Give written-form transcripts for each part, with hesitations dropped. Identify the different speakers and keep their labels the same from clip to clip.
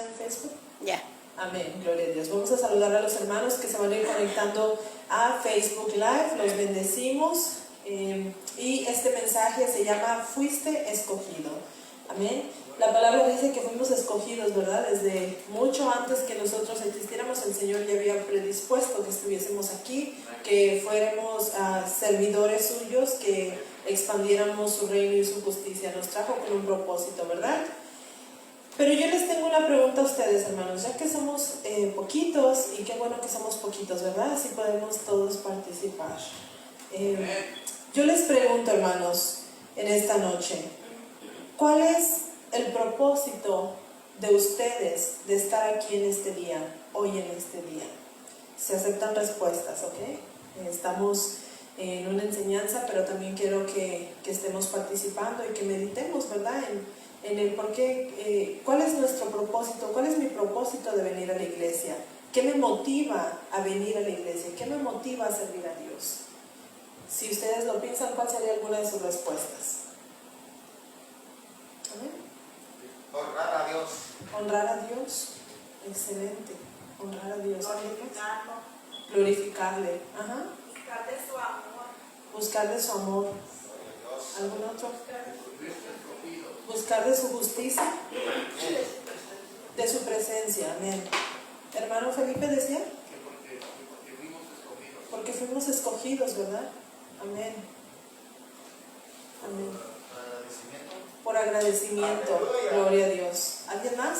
Speaker 1: en Facebook?
Speaker 2: Ya.
Speaker 1: Amén, gloria a Dios. Vamos a saludar a los hermanos que se van a ir conectando a Facebook Live. Los bendecimos. Y este mensaje se llama Fuiste escogido. Amén. La palabra dice que fuimos escogidos, ¿verdad? Desde mucho antes que nosotros existiéramos, el Señor ya había predispuesto que estuviésemos aquí, que fuéramos servidores suyos, que expandiéramos su reino y su justicia. Nos trajo con un propósito, ¿verdad? Pero yo les tengo una pregunta a ustedes, hermanos, ya que somos poquitos, y qué bueno que somos poquitos, ¿verdad? Así podemos todos participar. Yo les pregunto, hermanos, en esta noche, ¿cuál es el propósito de ustedes de estar aquí en este día, hoy en este día? Se aceptan respuestas, ¿ok? Estamos en una enseñanza, pero también quiero que estemos participando y que meditemos, ¿verdad? En el por qué, cuál es nuestro propósito, cuál es mi propósito de venir a la iglesia, qué me motiva a venir a la iglesia, qué me motiva a servir a Dios. Si ustedes lo piensan, ¿cuál sería alguna de sus respuestas? ¿Amén?
Speaker 3: Honrar a Dios.
Speaker 1: Honrar a Dios, excelente, honrar a Dios. Glorificarle. Ajá.
Speaker 4: Buscar de su amor.
Speaker 1: Buscar de su amor. ¿Algún otro? Buscar de su justicia, de su presencia. Amén. Hermano Felipe decía, porque fuimos escogidos, ¿verdad? Amén. Amén. Por agradecimiento. Gloria a Dios. ¿Alguien más?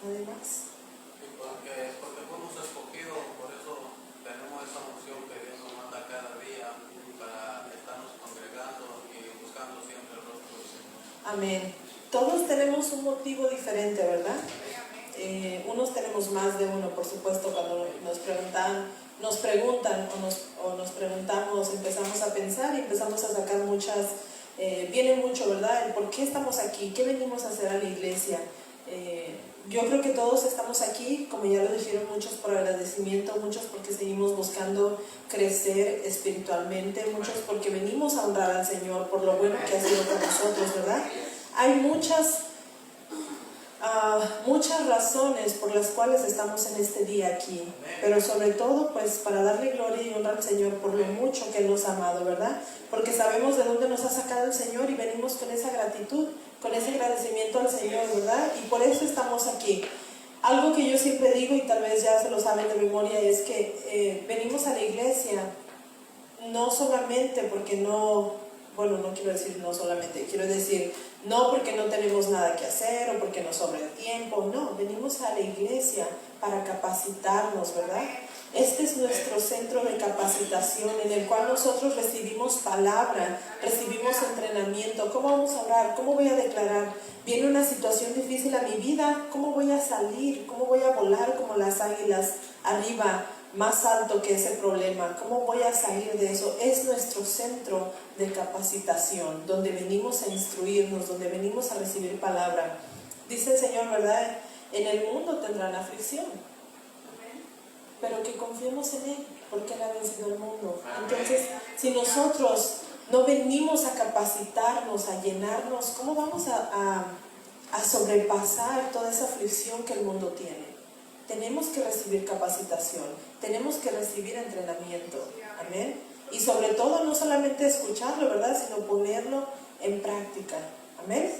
Speaker 1: ¿Nadie más?
Speaker 5: Porque fuimos escogidos, por eso tenemos esa unción que Dios nos manda cada día para estarnos congregando y buscando siempre el rostro del Señor.
Speaker 1: Amén. Todos tenemos un motivo diferente, ¿verdad? Unos tenemos más de uno, por supuesto. Cuando nos preguntan o nos preguntamos, empezamos a pensar y empezamos a sacar muchas, viene mucho, ¿verdad? El por qué estamos aquí, qué venimos a hacer a la iglesia. Yo creo que todos estamos aquí, como ya lo dijeron, muchos por agradecimiento, muchos porque seguimos buscando crecer espiritualmente, muchos porque venimos a honrar al Señor por lo bueno que ha sido con nosotros, ¿verdad? Hay muchas razones por las cuales estamos en este día aquí, pero sobre todo pues para darle gloria y honra al Señor por lo mucho que Él nos ha amado, ¿verdad? Porque sabemos de dónde nos ha sacado el Señor y venimos con esa gratitud, con ese agradecimiento al Señor, ¿verdad? Y por eso estamos aquí. Algo que yo siempre digo, y tal vez ya se lo saben de memoria, es que venimos a la iglesia no solamente porque no quiero decir no solamente, quiero decir no porque no tenemos nada que hacer o porque nos sobra el tiempo, no, venimos a la iglesia para capacitarnos, ¿verdad? Este es nuestro centro de capacitación en el cual nosotros recibimos palabra, recibimos entrenamiento. ¿Cómo vamos a orar? ¿Cómo voy a declarar? Viene una situación difícil a mi vida, ¿cómo voy a salir? ¿Cómo voy a volar como las águilas arriba, más alto que ese problema? ¿Cómo voy a salir de eso? Es nuestro centro de capacitación, donde venimos a instruirnos, donde venimos a recibir palabra. Dice el Señor, ¿verdad? En el mundo tendrán aflicción, pero que confiemos en Él, porque Él ha vencido el mundo. Entonces, si nosotros no venimos a capacitarnos, a llenarnos, ¿cómo vamos a sobrepasar toda esa aflicción que el mundo tiene? Tenemos que recibir capacitación, tenemos que recibir entrenamiento, amén. Y sobre todo no solamente escucharlo, ¿verdad? Sino ponerlo en práctica, amén.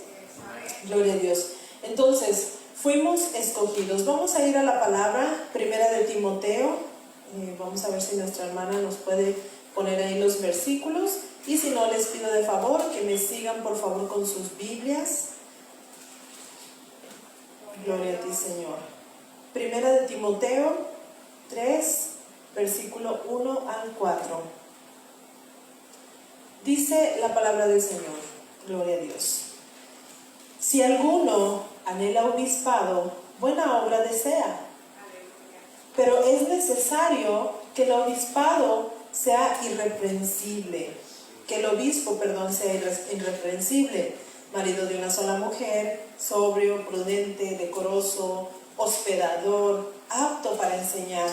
Speaker 1: Gloria a Dios. Entonces, fuimos escogidos. Vamos a ir a la palabra, primera de Timoteo. Vamos a ver si nuestra hermana nos puede poner ahí los versículos. Y si no, les pido de favor que me sigan por favor con sus Biblias. Gloria a ti, Señor. Primera de Timoteo 3, versículo 1 al 4. Dice la palabra del Señor, gloria a Dios. Si alguno anhela obispado, buena obra desea. Pero es necesario que el obispado sea irreprensible, que el obispo, sea irreprensible, marido de una sola mujer, sobrio, prudente, decoroso, hospedador, apto para enseñar,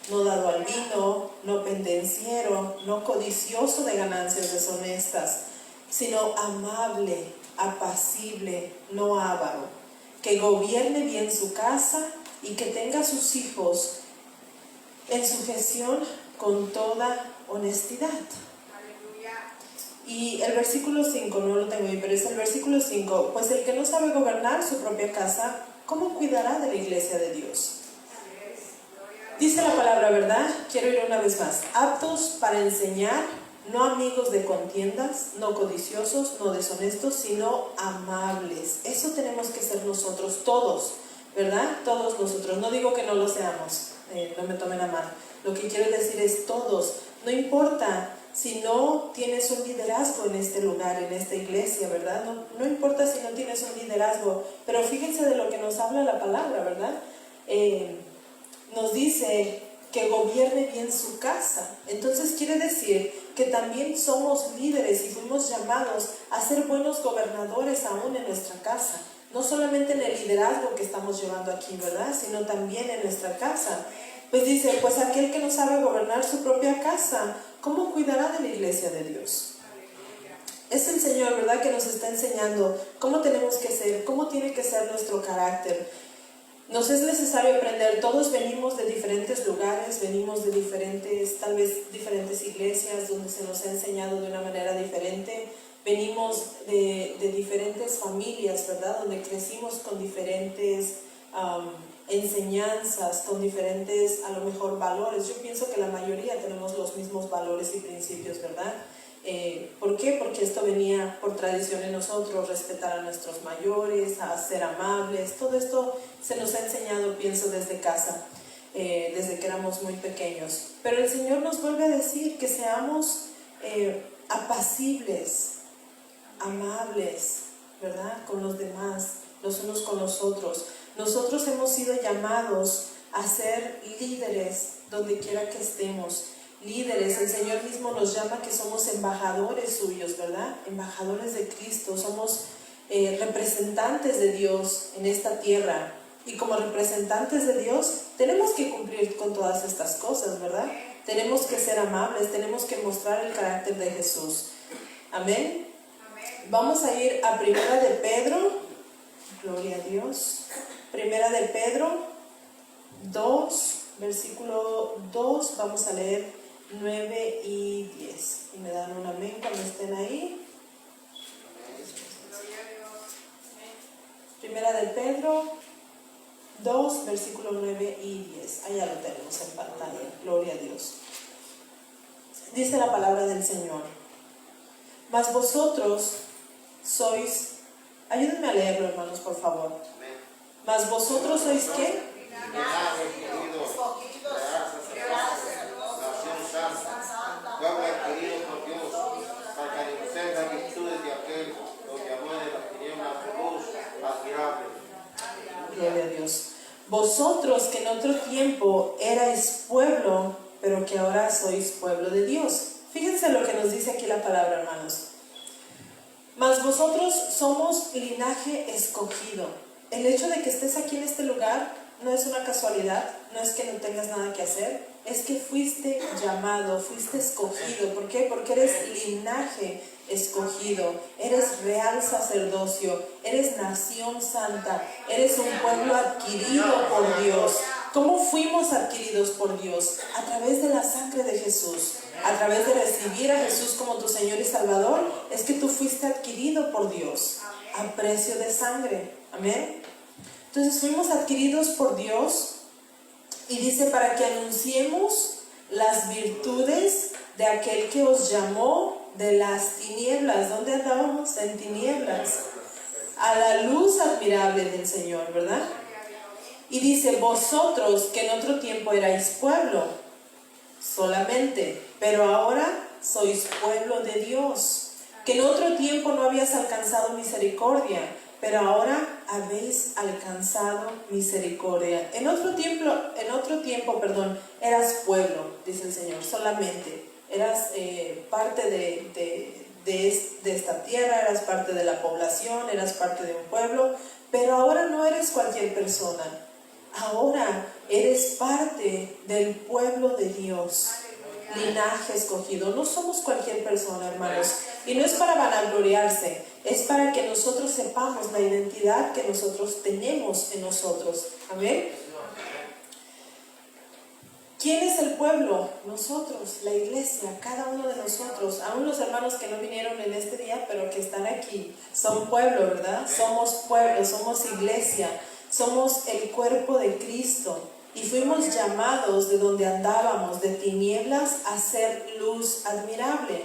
Speaker 1: no dado al vino, no pendenciero, no codicioso de ganancias deshonestas, sino amable, apacible, no avaro, que gobierne bien su casa y que tenga a sus hijos en sujeción con toda honestidad. Y el versículo 5, no lo tengo ahí, pero es el versículo 5, pues el que no sabe gobernar su propia casa, ¿cómo cuidará de la iglesia de Dios? Dice la palabra, ¿verdad? Quiero ir una vez más. Aptos para enseñar, no amigos de contiendas, no codiciosos, no deshonestos, sino amables. Eso tenemos que ser nosotros todos, ¿verdad? Todos nosotros. No digo que no lo seamos, no me tomen a mal. Lo que quiero decir es todos. No importa si no tienes un liderazgo en este lugar, en esta iglesia, ¿verdad? No importa si no tienes un liderazgo, pero fíjense de lo que nos habla la palabra, ¿verdad? Nos dice que gobierne bien su casa. Entonces quiere decir que también somos líderes y fuimos llamados a ser buenos gobernadores aún en nuestra casa. No solamente en el liderazgo que estamos llevando aquí, ¿verdad? Sino también en nuestra casa. Pues dice, pues aquel que no sabe gobernar su propia casa, ¿cómo cuidará de la iglesia de Dios? Es el Señor, ¿verdad?, que nos está enseñando cómo tenemos que ser, cómo tiene que ser nuestro carácter. Nos es necesario aprender, todos venimos de diferentes lugares, venimos de tal vez diferentes iglesias donde se nos ha enseñado de una manera diferente, venimos de diferentes familias, ¿verdad?, donde crecimos con diferentes enseñanzas, con diferentes, a lo mejor, valores. Yo pienso que la mayoría tenemos los mismos valores y principios, ¿verdad? ¿Por qué? Porque esto venía por tradición en nosotros, respetar a nuestros mayores, a ser amables. Todo esto se nos ha enseñado, pienso, desde casa, desde que éramos muy pequeños. Pero el Señor nos vuelve a decir que seamos apacibles, amables, ¿verdad?, con los demás, los unos con los otros. Nosotros hemos sido llamados a ser líderes donde quiera que estemos. Líderes, el Señor mismo nos llama que somos embajadores suyos, ¿verdad? Embajadores de Cristo, somos representantes de Dios en esta tierra. Y como representantes de Dios, tenemos que cumplir con todas estas cosas, ¿verdad? Tenemos que ser amables, tenemos que mostrar el carácter de Jesús. Amén. Vamos a ir a Primera de Pedro, gloria a Dios. Primera de Pedro 2, versículo 2, vamos a leer 9 y 10. Y me dan un amén cuando estén ahí. Primera de Pedro 2, versículo 9 y 10. Allá lo tenemos en pantalla, gloria a Dios. Dice la palabra del Señor: mas vosotros sois, ayúdenme a leerlo, hermanos, por favor. Mas vosotros sois ¿qué?
Speaker 3: Pueblo adquirido por Dios, para que anunciéis las virtudes de aquel que os llamó de las tinieblas a su luz admirable.
Speaker 1: Gloria a Dios. Vosotros que en otro tiempo erais pueblo, pero que ahora sois pueblo de Dios. Fíjense lo que nos dice aquí la palabra, hermanos. Mas vosotros somos linaje escogido. El hecho de que estés aquí en este lugar no es una casualidad, no es que no tengas nada que hacer, es que fuiste llamado, fuiste escogido. ¿Por qué? Porque eres linaje escogido, eres real sacerdocio, eres nación santa, eres un pueblo adquirido por Dios. ¿Cómo fuimos adquiridos por Dios? A través de la sangre de Jesús, a través de recibir a Jesús como tu Señor y Salvador, es que tú fuiste adquirido por Dios, a precio de sangre. Amén. Entonces fuimos adquiridos por Dios, y dice, para que anunciemos las virtudes de aquel que os llamó de las tinieblas. ¿Dónde andábamos? En tinieblas. A la luz admirable del Señor, ¿verdad? Y dice, vosotros que en otro tiempo erais pueblo solamente, pero ahora sois pueblo de Dios. Que en otro tiempo no habías alcanzado misericordia, pero ahora habéis alcanzado misericordia. En otro tiempo, eras pueblo, dice el Señor, solamente. Eras parte de esta tierra, eras parte de la población, eras parte de un pueblo, pero ahora no eres cualquier persona. Ahora eres parte del pueblo de Dios. linaje escogido. No somos cualquier persona, hermanos. Y no es para vanagloriarse, es para que nosotros sepamos la identidad que nosotros tenemos en nosotros. Amén. ¿Quién es el pueblo? Nosotros, la iglesia, cada uno de nosotros. Aún los hermanos que no vinieron en este día, pero que están aquí, son pueblo, ¿verdad? Somos pueblo, somos iglesia, somos el cuerpo de Cristo. Y fuimos llamados de donde andábamos, de tinieblas, a ser luz admirable,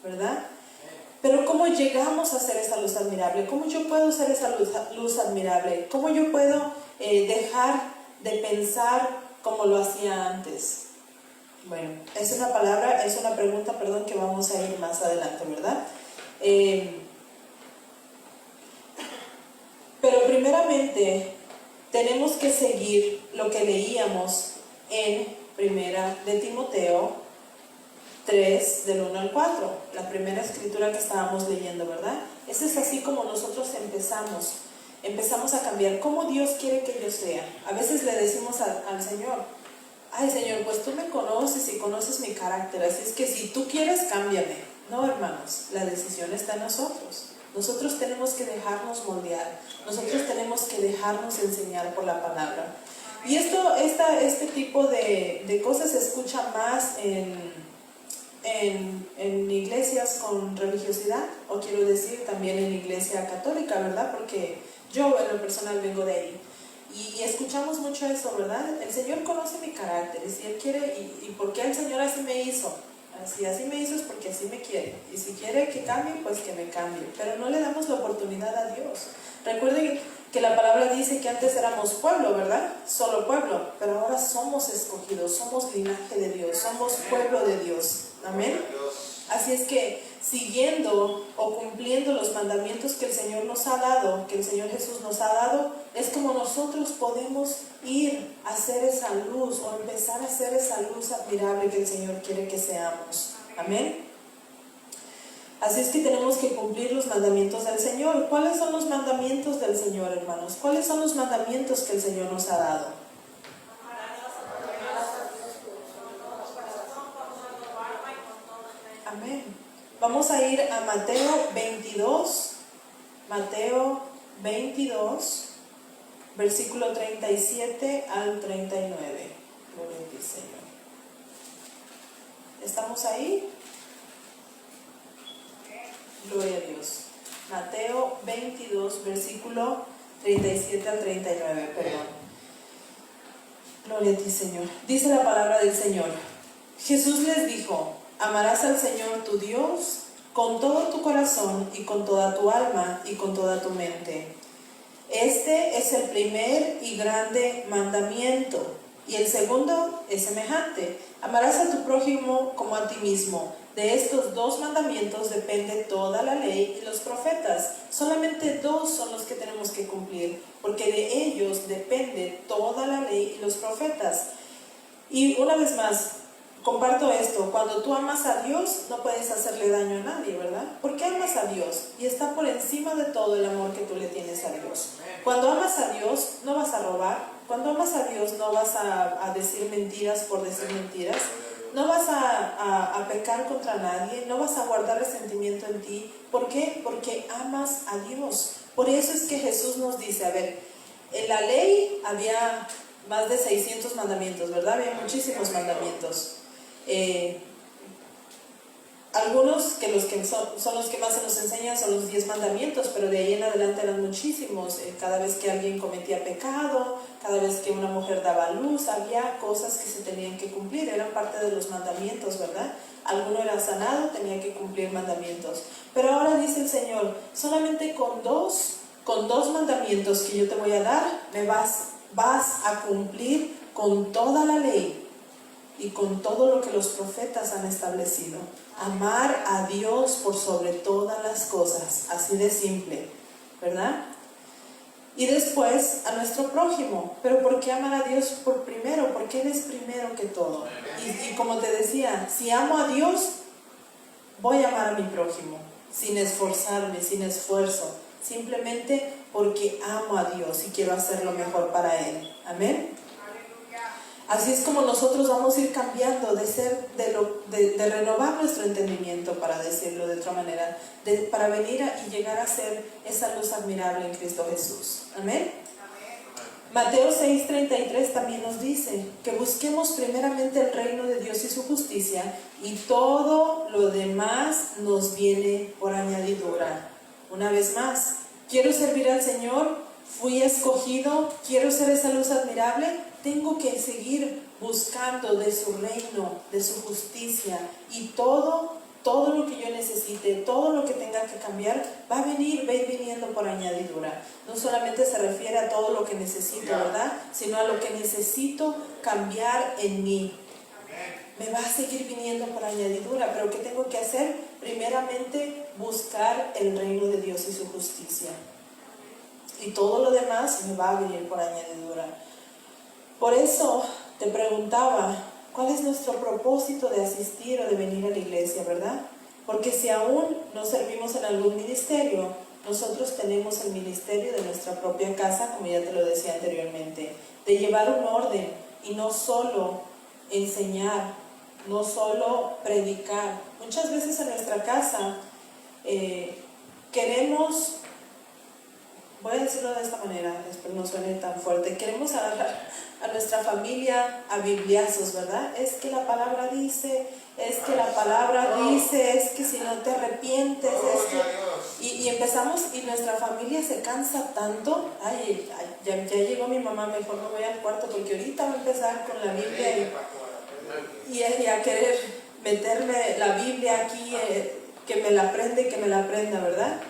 Speaker 1: ¿verdad? Pero ¿cómo llegamos a ser esa luz admirable? ¿Cómo yo puedo ser esa luz admirable? ¿Cómo yo puedo dejar de pensar como lo hacía antes? Bueno, es una pregunta, que vamos a ir más adelante, ¿verdad? Pero primeramente tenemos que seguir lo que leíamos en Primera de Timoteo 3, del 1 al 4, la primera escritura que estábamos leyendo, ¿verdad? Ese es así como nosotros empezamos a cambiar, cómo Dios quiere que yo sea. A veces le decimos al Señor, ay Señor, pues tú me conoces y conoces mi carácter, así es que si tú quieres, cámbiame. No, hermanos, la decisión está en nosotros. Nosotros tenemos que dejarnos moldear, nosotros tenemos que dejarnos enseñar por la palabra. Y este tipo de cosas se escucha más en iglesias con religiosidad, o quiero decir también en iglesia católica, ¿verdad? Porque yo en lo personal vengo de ahí y escuchamos mucho eso, ¿verdad? El Señor conoce mi carácter y si Él quiere, y ¿por qué el Señor así me hizo? Si así me hizo es porque así me quiere, y si quiere que cambie, pues que me cambie, pero no le damos la oportunidad a Dios. Recuerden que la palabra dice que antes éramos pueblo, ¿verdad? Solo pueblo, pero ahora somos escogidos, somos linaje de Dios, somos pueblo de Dios. Amén. Así es que siguiendo o cumpliendo los mandamientos que el Señor nos ha dado, que el Señor Jesús nos ha dado, es como nosotros podemos ir a hacer esa luz o empezar a hacer esa luz admirable que el Señor quiere que seamos. Amén. Así es que tenemos que cumplir los mandamientos del Señor. ¿Cuáles son los mandamientos del Señor, hermanos? ¿Cuáles son los mandamientos que el Señor nos ha dado? Amén. Vamos a ir a Mateo 22, versículo 37 al 39. Gloria a ti, Señor. ¿Estamos ahí? Gloria a Dios. Mateo 22, versículo 37 al 39, perdón. Gloria a ti, Señor. Dice la palabra del Señor. Jesús les dijo: amarás al Señor tu Dios con todo tu corazón y con toda tu alma y con toda tu mente. Este es el primer y grande mandamiento. Y el segundo es semejante: amarás a tu prójimo como a ti mismo. De estos dos mandamientos depende toda la ley y los profetas. Solamente dos son los que tenemos que cumplir, porque de ellos depende toda la ley y los profetas. Y una vez más, comparto esto: cuando tú amas a Dios, no puedes hacerle daño a nadie, ¿verdad? Porque amas a Dios y está por encima de todo el amor que tú le tienes a Dios. Cuando amas a Dios, no vas a robar. Cuando amas a Dios, no vas a decir mentiras por decir mentiras. No vas a pecar contra nadie, no vas a guardar resentimiento en ti. ¿Por qué? Porque amas a Dios. Por eso es que Jesús nos dice, a ver, en la ley había más de 600 mandamientos, ¿verdad? Había muchísimos mandamientos. Algunos que son los que más se nos enseñan son los 10 mandamientos, pero de ahí en adelante eran muchísimos. Cada vez que alguien cometía pecado, cada vez que una mujer daba a luz, había cosas que se tenían que cumplir, eran parte de los mandamientos, ¿verdad? Alguno era sanado, tenía que cumplir mandamientos. Pero ahora dice el Señor, solamente con dos mandamientos que yo te voy a dar, me vas a cumplir con toda la ley y con todo lo que los profetas han establecido. Amar a Dios por sobre todas las cosas, así de simple, ¿verdad? Y después a nuestro prójimo. ¿Pero por qué amar a Dios por primero? Porque Él es primero que todo. Y como te decía, si amo a Dios, voy a amar a mi prójimo, sin esforzarme, sin esfuerzo, simplemente porque amo a Dios y quiero hacer lo mejor para Él. Amén. Así es como nosotros vamos a ir cambiando de renovar nuestro entendimiento, para decirlo de otra manera, para venir y llegar a ser esa luz admirable en Cristo Jesús. Amén. Mateo 6:33 también nos dice que busquemos primeramente el reino de Dios y su justicia, y todo lo demás nos viene por añadidura. Una vez más, quiero servir al Señor, fui escogido, quiero ser esa luz admirable, tengo que seguir buscando de su reino, de su justicia, y todo lo que yo necesite, todo lo que tenga que cambiar, va a ir viniendo por añadidura. No solamente se refiere a todo lo que necesito, ¿verdad? Sino a lo que necesito cambiar en mí. Me va a seguir viniendo por añadidura, pero ¿qué tengo que hacer? Primeramente, buscar el reino de Dios y su justicia. Y todo lo demás me va a venir por añadidura. Por eso te preguntaba, ¿cuál es nuestro propósito de asistir o de venir a la iglesia, verdad? Porque si aún no servimos en algún ministerio, nosotros tenemos el ministerio de nuestra propia casa, como ya te lo decía anteriormente, de llevar un orden y no solo enseñar, no solo predicar. Muchas veces en nuestra casa queremos, voy a decirlo de esta manera, espero no suene tan fuerte, queremos agarrar a nuestra familia a bibliazos, ¿verdad? Es que la palabra dice, es que la palabra dice, es que si no te arrepientes, es que... Y empezamos, y nuestra familia se cansa tanto. Ya llegó mi mamá, mejor me voy al cuarto porque ahorita va a empezar con la Biblia y a querer meterme la Biblia aquí, que me la aprenda, ¿verdad?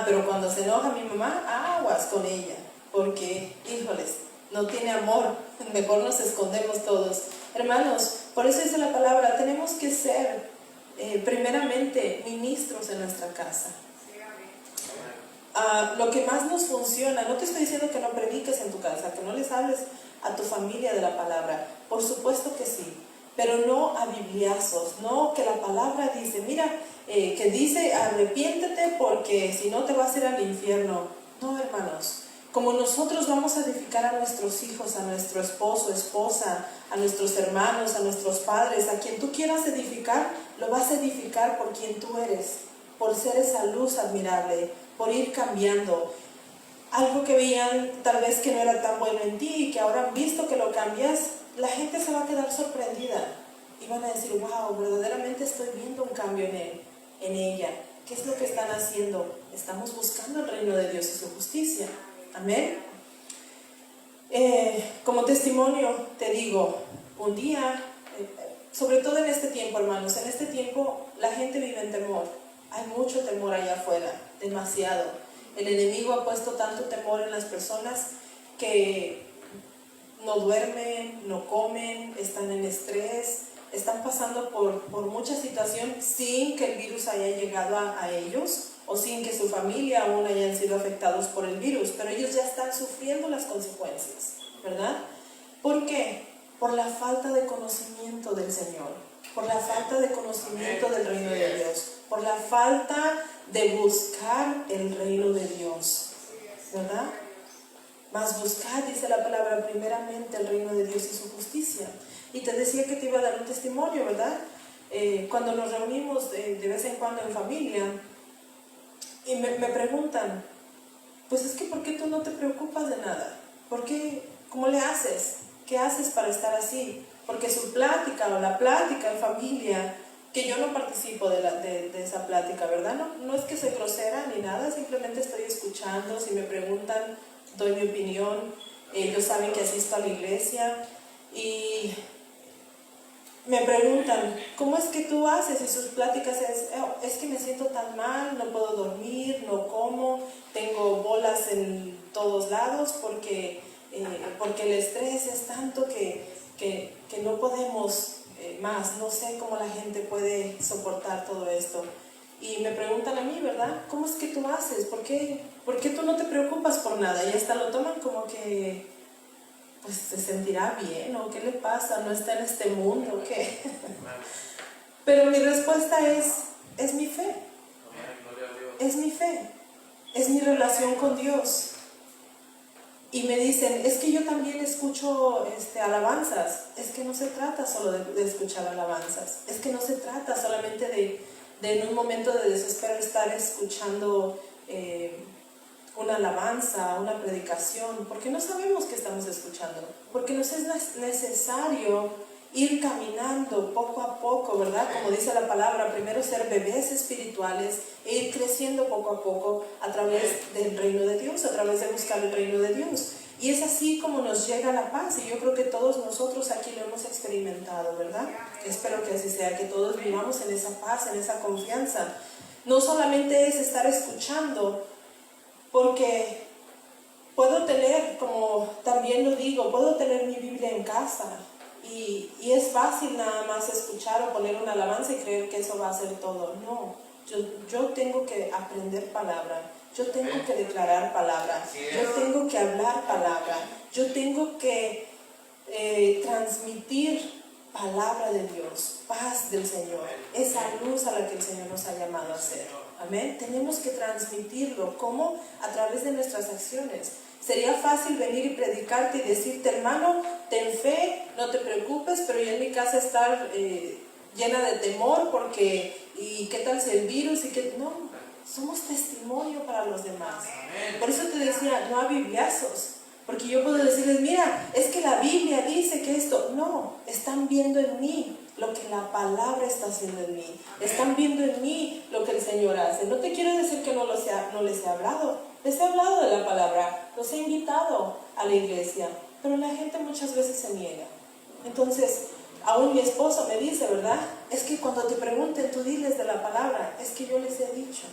Speaker 1: Pero cuando se enoja mi mamá, aguas con ella, porque, híjoles, no tiene amor, mejor nos escondemos todos. Hermanos, por eso dice la palabra, tenemos que ser primeramente ministros en nuestra casa. Lo que más nos funciona, no te estoy diciendo que no prediques en tu casa, que no les hables a tu familia de la palabra, por supuesto que sí, pero no a bibliazos, no que la palabra dice, mira, que dice arrepiéntete porque si no te vas a ir al infierno. No, hermanos. Como nosotros vamos a edificar a nuestros hijos, a nuestro esposo, esposa, a nuestros hermanos, a nuestros padres, a quien tú quieras edificar, lo vas a edificar por quien tú eres, por ser esa luz admirable, por ir cambiando. Algo que veían tal vez que no era tan bueno en ti y que ahora han visto que lo cambias, la gente se va a quedar sorprendida y van a decir, wow, verdaderamente estoy viendo un cambio en él, en ella. ¿Qué es lo que están haciendo? Estamos buscando el reino de Dios y su justicia. Amén. Como testimonio te digo, un día, sobre todo en este tiempo, hermanos, en este tiempo la gente vive en temor. Hay mucho temor allá afuera, demasiado. El enemigo ha puesto tanto temor en las personas que no duermen, no comen, están en estrés, están pasando por mucha situación sin que el virus haya llegado a ellos, o sin que su familia aún hayan sido afectados por el virus, pero ellos ya están sufriendo las consecuencias, ¿verdad? ¿Por qué? Por la falta de conocimiento del Señor, por la falta de conocimiento del reino de Dios, por la falta de buscar el reino de Dios, ¿verdad? Mas buscad, dice la palabra, primeramente el reino de Dios y su justicia. Y te decía que te iba a dar un testimonio, ¿verdad? Cuando nos reunimos de vez en cuando en familia, y me preguntan, pues es que ¿por qué tú no te preocupas de nada? ¿Por qué? ¿Cómo le haces? ¿Qué haces para estar así? Porque su plática o la plática en familia, que yo no participo de esa plática, ¿verdad? No es que soy grosera ni nada, simplemente estoy escuchando. Si me preguntan, doy mi opinión. Ellos saben que asisto a la iglesia y me preguntan, ¿cómo es que tú haces? Y sus pláticas es que me siento tan mal, no puedo dormir, no como, tengo bolas en todos lados porque el estrés es tanto que no podemos más. No sé cómo la gente puede soportar todo esto. Y me preguntan a mí, ¿verdad? ¿Cómo es que tú haces? ¿Por qué tú no te preocupas por nada? Y hasta lo toman como que pues se sentirá bien, o qué le pasa, no está en este mundo, ¿o qué? Pero mi respuesta es mi fe. Es mi fe. Es mi relación con Dios. Y me dicen, es que yo también escucho alabanzas. Es que no se trata solo de escuchar alabanzas. Es que no se trata solamente de en un momento de desespero estar escuchando una alabanza, una predicación, porque no sabemos qué estamos escuchando. Porque nos es necesario ir caminando poco a poco, ¿verdad? Como dice la palabra, primero ser bebés espirituales e ir creciendo poco a poco a través del reino de Dios, a través de buscar el reino de Dios. Y es así como nos llega la paz, y yo creo que todos nosotros aquí lo hemos experimentado, ¿verdad? Espero que así sea, que todos vivamos en esa paz, en esa confianza. No solamente es estar escuchando, porque puedo tener, como también lo digo, puedo tener mi Biblia en casa, y es fácil nada más escuchar o poner una alabanza y creer que eso va a ser todo. No, yo tengo que aprender palabra, yo tengo que declarar palabra, yo tengo que hablar palabra, yo tengo que transmitir palabra de Dios, paz del Señor, esa luz a la que el Señor nos ha llamado a ser. Amén. Tenemos que transmitirlo. ¿Cómo? A través de nuestras acciones. Sería fácil venir y predicarte y decirte, hermano, ten fe, no te preocupes, pero yo en mi casa estar llena de temor porque, ¿y qué tal si el virus? No, somos testimonio para los demás. Por eso te decía, no a bibliazos, porque yo puedo decirles, mira, es que la Biblia dice que esto, no, están viendo en mí lo que la palabra está haciendo en mí, están viendo en mí lo que el Señor hace. No te quiero decir que no les he hablado, les he hablado de la palabra, los he invitado a la iglesia, pero la gente muchas veces se niega. Entonces, aún mi esposo me dice, ¿verdad? Es que cuando te pregunten, tú diles de la palabra. Es que yo les he dicho,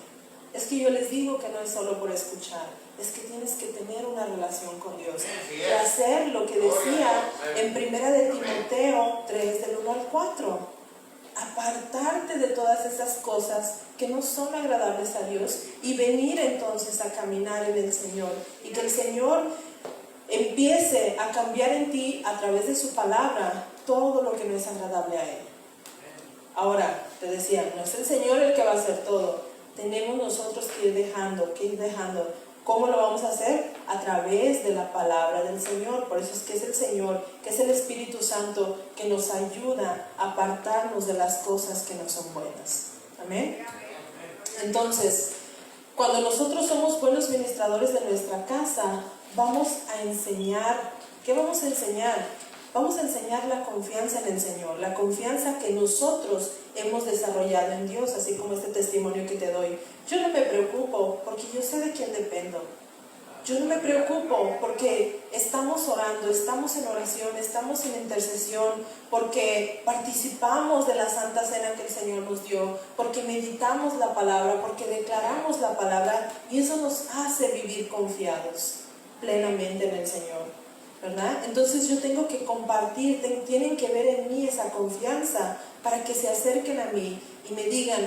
Speaker 1: es que yo les digo que no es solo por escuchar, es que tienes que tener una relación con Dios y hacer lo que decía en 1 de Timoteo 3, del 1 al 4. Apartarte de todas esas cosas que no son agradables a Dios y venir entonces a caminar en el Señor, y que el Señor empiece a cambiar en ti a través de su palabra todo lo que no es agradable a Él. Ahora, te decía, no es el Señor el que va a hacer todo, tenemos nosotros que ir dejando. ¿Cómo lo vamos a hacer? A través de la palabra del Señor. Por eso es que es el Señor, que es el Espíritu Santo, que nos ayuda a apartarnos de las cosas que no son buenas. Amén. Entonces, cuando nosotros somos buenos ministradores de nuestra casa, vamos a enseñar. ¿Qué vamos a enseñar? Vamos a enseñar la confianza en el Señor, la confianza que nosotros hemos desarrollado en Dios, así como este testimonio que te doy. Yo no me preocupo porque yo sé de quién dependo. Yo no me preocupo porque estamos orando, estamos en oración, estamos en intercesión, porque participamos de la Santa Cena que el Señor nos dio, porque meditamos la palabra, porque declaramos la palabra, y eso nos hace vivir confiados plenamente en el Señor, ¿verdad? Entonces yo tengo que compartir, tienen que ver en mí esa confianza para que se acerquen a mí y me digan,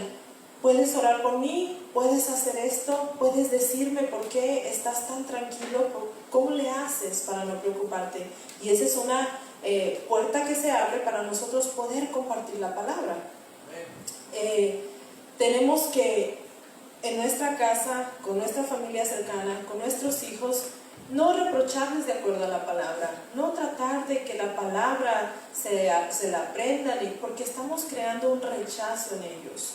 Speaker 1: ¿puedes orar por mí? ¿Puedes hacer esto? ¿Puedes decirme por qué estás tan tranquilo? ¿Cómo le haces para no preocuparte? Y esa es una puerta que se abre para nosotros poder compartir la palabra. Tenemos que en nuestra casa, con nuestra familia cercana, con nuestros hijos, no reprocharles de acuerdo a la palabra, no tratar de que la palabra se la aprendan, porque estamos creando un rechazo en ellos.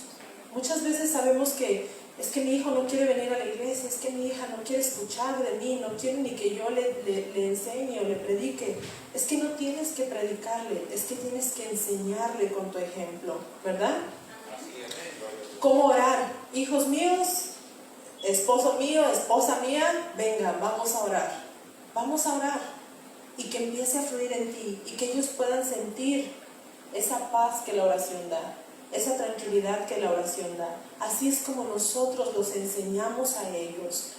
Speaker 1: Muchas veces sabemos que es que mi hijo no quiere venir a la iglesia, es que mi hija no quiere escuchar de mí, no quiere ni que yo le enseñe o le predique. Es que no tienes que predicarle, es que tienes que enseñarle con tu ejemplo, ¿verdad? ¿Cómo orar? Hijos míos, esposo mío, esposa mía, vengan, vamos a orar. Vamos a orar. Y que empiece a fluir en ti y que ellos puedan sentir esa paz que la oración da, esa tranquilidad que la oración da. Así es como nosotros los enseñamos a ellos.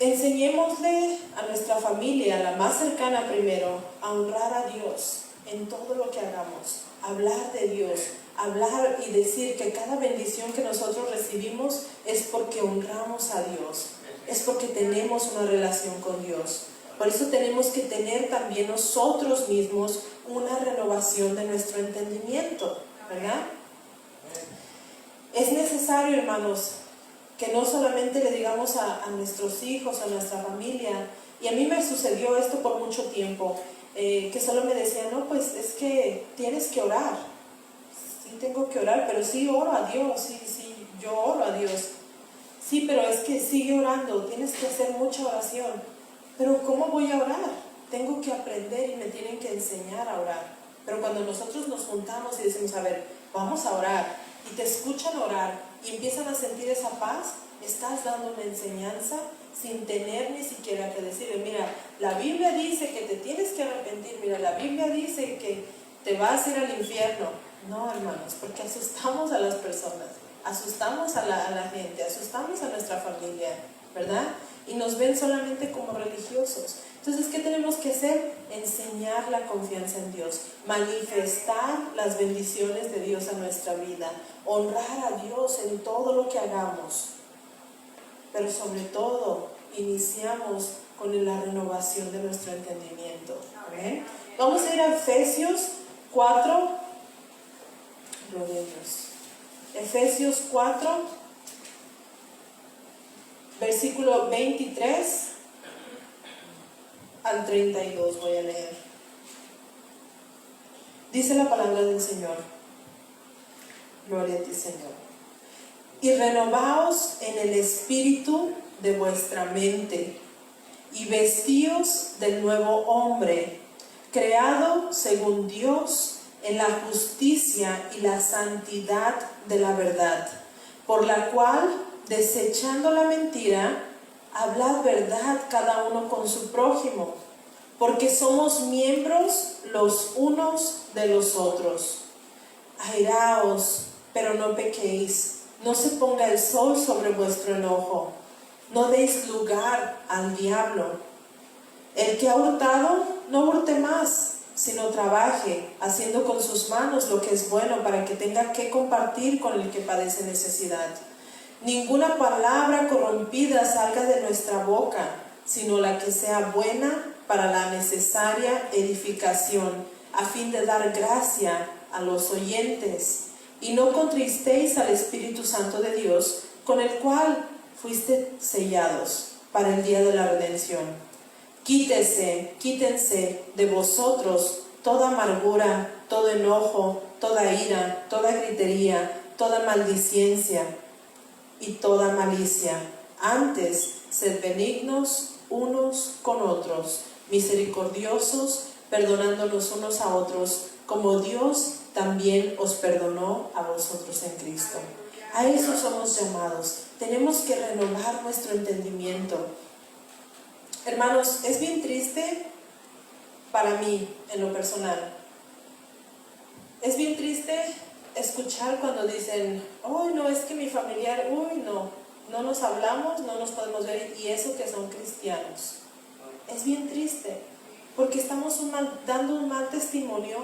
Speaker 1: Enseñémosle a nuestra familia, a la más cercana primero, a honrar a Dios en todo lo que hagamos, hablar de Dios, hablar y decir que cada bendición que nosotros recibimos es porque honramos a Dios, es porque tenemos una relación con Dios. Por eso tenemos que tener también nosotros mismos una renovación de nuestro entendimiento, ¿verdad? Es necesario, hermanos, que no solamente le digamos a nuestros hijos, a nuestra familia. Y a mí me sucedió esto por mucho tiempo, que solo me decían, no, pues es que tienes que orar. Sí, tengo que orar, pero sí oro a Dios, sí, yo oro a Dios. Sí, pero es que sigue orando, tienes que hacer mucha oración. Pero ¿cómo voy a orar? Tengo que aprender y me tienen que enseñar a orar. Pero cuando nosotros nos juntamos y decimos, a ver, vamos a orar, y te escuchan orar y empiezan a sentir esa paz, estás dando una enseñanza sin tener ni siquiera que decirle, mira, la Biblia dice que te tienes que arrepentir, mira, la Biblia dice que te vas a ir al infierno. No, hermanos, porque asustamos a las personas, asustamos a la gente, asustamos a nuestra familia, ¿verdad? Y nos ven solamente como religiosos. Entonces, ¿qué tenemos que hacer? Enseñar la confianza en Dios, manifestar las bendiciones de Dios a nuestra vida, honrar a Dios en todo lo que hagamos. Pero sobre todo, iniciamos con la renovación de nuestro entendimiento. ¿Amén? Vamos a ir a Efesios 4. Gloria a Dios. Efesios 4, versículo 23 al 32 voy a leer. Dice la palabra del Señor. Gloria a ti, Señor. Y renovaos en el espíritu de vuestra mente, y vestíos del nuevo hombre, creado según Dios en la justicia y la santidad de la verdad, por la cual, desechando la mentira, hablad verdad cada uno con su prójimo, porque somos miembros los unos de los otros. Airaos, pero no pequéis. No se ponga el sol sobre vuestro enojo. No deis lugar al diablo. El que ha hurtado, no hurte más, sino trabaje, haciendo con sus manos lo que es bueno, para que tenga que compartir con el que padece necesidad. Ninguna palabra corrompida salga de nuestra boca, sino la que sea buena para la necesaria edificación, a fin de dar gracia a los oyentes. Y no contristéis al Espíritu Santo de Dios, con el cual fuiste sellados para el día de la redención. Quítense de vosotros toda amargura, todo enojo, toda ira, toda gritería, toda maldicencia y toda malicia. Antes, sed benignos unos con otros, misericordiosos, perdonándonos unos a otros, como Dios también os perdonó a vosotros en Cristo. A eso somos llamados. Tenemos que renovar nuestro entendimiento. Hermanos, es bien triste para mí, en lo personal. Es bien triste escuchar cuando dicen, uy, no, es que mi familiar, uy, no nos hablamos, no nos podemos ver, y eso que son cristianos. Es bien triste, porque estamos dando un mal testimonio,